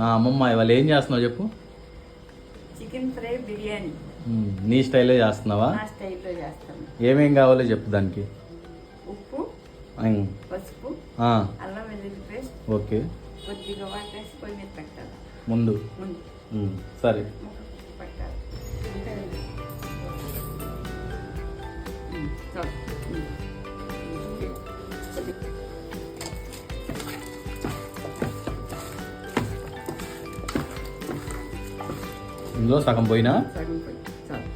అమ్మమ్మ ఇవాళ ఏం చేస్తున్నావు చెప్పు. చికెన్ ఫ్రై బిర్యానీ నీ స్టైల్లో చేస్తున్నావా? నా స్టైల్లో చేస్తాను. ఏమేం కావాలో చెప్పు దానికి. ఉప్పు, పసుపు, అల్లం వెల్లుల్లి పేస్ట్, ఓకే, కొద్దిగా వాటర్ వేసి పొయ్యి మీద పెట్టాలి ముందు. సరే, పెట్టాలి. ఇందులో సగం పోయినా సగం పొయ్యి చాలు.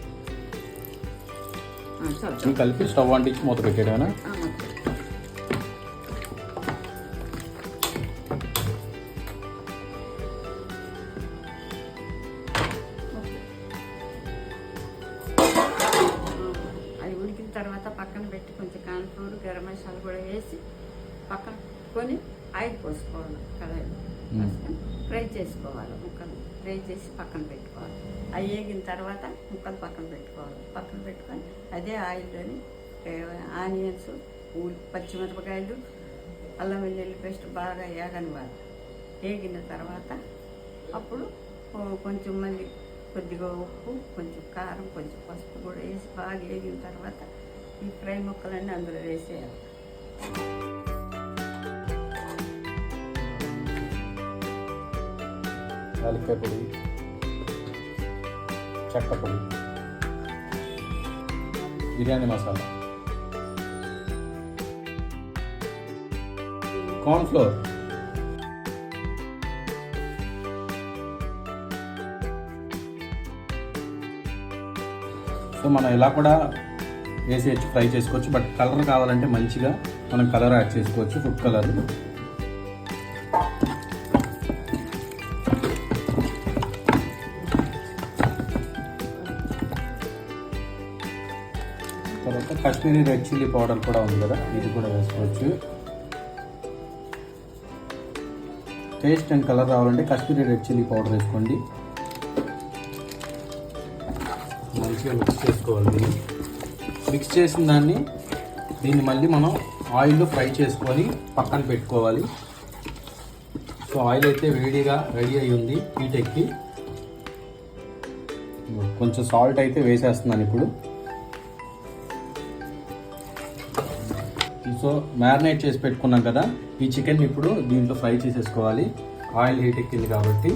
నువ్వు కలిపి స్టవ్ అంటించి మూత పెట్టాడేనా? అది ఉడికిన తర్వాత పక్కన పెట్టి కొంచెం కాన్ఫ్లోర్ గరం మసాలా కూడా వేసి పక్కన కొని ఆయిల్ పోసుకోవాలి. కడాయిలో ఫ్రై చేసుకోవాలి. ముక్కలు ఫ్రై చేసి పక్కన పెట్టుకోవాలి. అవి వేగిన తర్వాత ముక్కలు పక్కన పెట్టుకోవాలి. పక్కన పెట్టుకొని అదే ఆయిల్లోని ఆనియన్స్, పచ్చిమిరపకాయలు, అల్లం వెల్లుల్లి పేస్ట్ బాగా వేగనివ్వాలి. వేగిన తర్వాత అప్పుడు కొంచెం మళ్ళీ కొద్దిగా ఉప్పు, కొంచెం కారం, కొంచెం పసుపు కూడా వేసి బాగా వేగిన తర్వాత ఈ ఫ్రై ముక్కలన్నీ అందులో వేసేయాలి. యాలక్కాయ పొడి, చెక్క పొడి, బిర్యానీ మసాలా, కార్న్ఫ్లోర్, సో మనం ఇలా కూడా వేసేయచ్చు, ఫ్రై చేసుకోవచ్చు. బట్ కలర్ కావాలంటే మంచిగా మనం కలర్ యాడ్ చేసుకోవచ్చు, ఫుడ్ కలర్. తర్వాత కాశ్మీరీ రెడ్ చిల్లీ పౌడర్ కూడా ఉంది కదా, ఇది కూడా వేసుకోవచ్చు. టేస్ట్ అండ్ కలర్ రావాలంటే కాశ్మీరీ రెడ్ చిల్లీ పౌడర్ వేసుకోండి. మంచిగా మిక్స్ చేసుకోవాలి. మిక్స్ చేసిన దీన్ని మళ్ళీ మనం ఆయిల్లో ఫ్రై చేసుకొని పక్కన పెట్టుకోవాలి. సో ఆయిల్ అయితే వేడిగా రెడీ అయి ఉంది, హీట్ ఎక్కి. కొంచెం సాల్ట్ అయితే వేసేస్తున్నాను ఇప్పుడు. సో మ్యారినేట్ చేసి పెట్టుకున్నాం కదా, ఈ చికెన్ ఇప్పుడు దీంట్లో ఫ్రై చేసేసుకోవాలి. ఆయిల్ హీట్ ఎక్కింది కాబట్టి.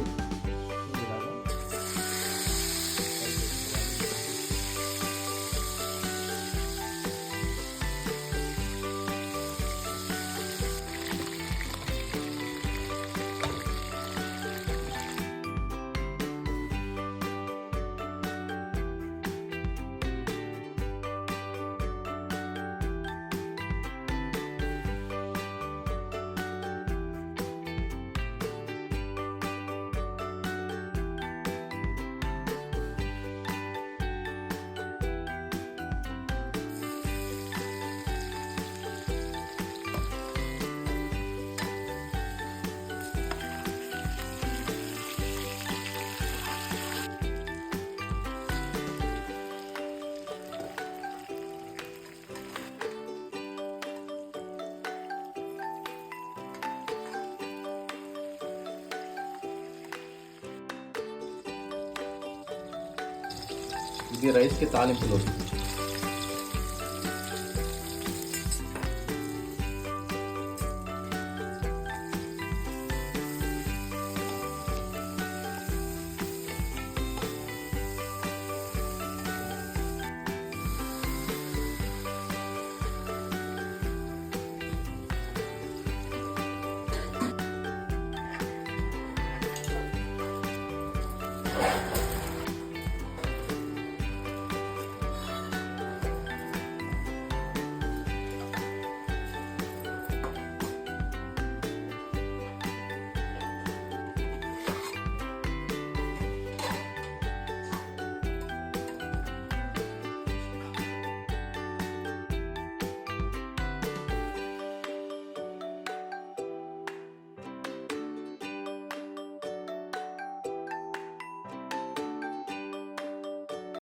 ఇది రైస్కి తాలింపులో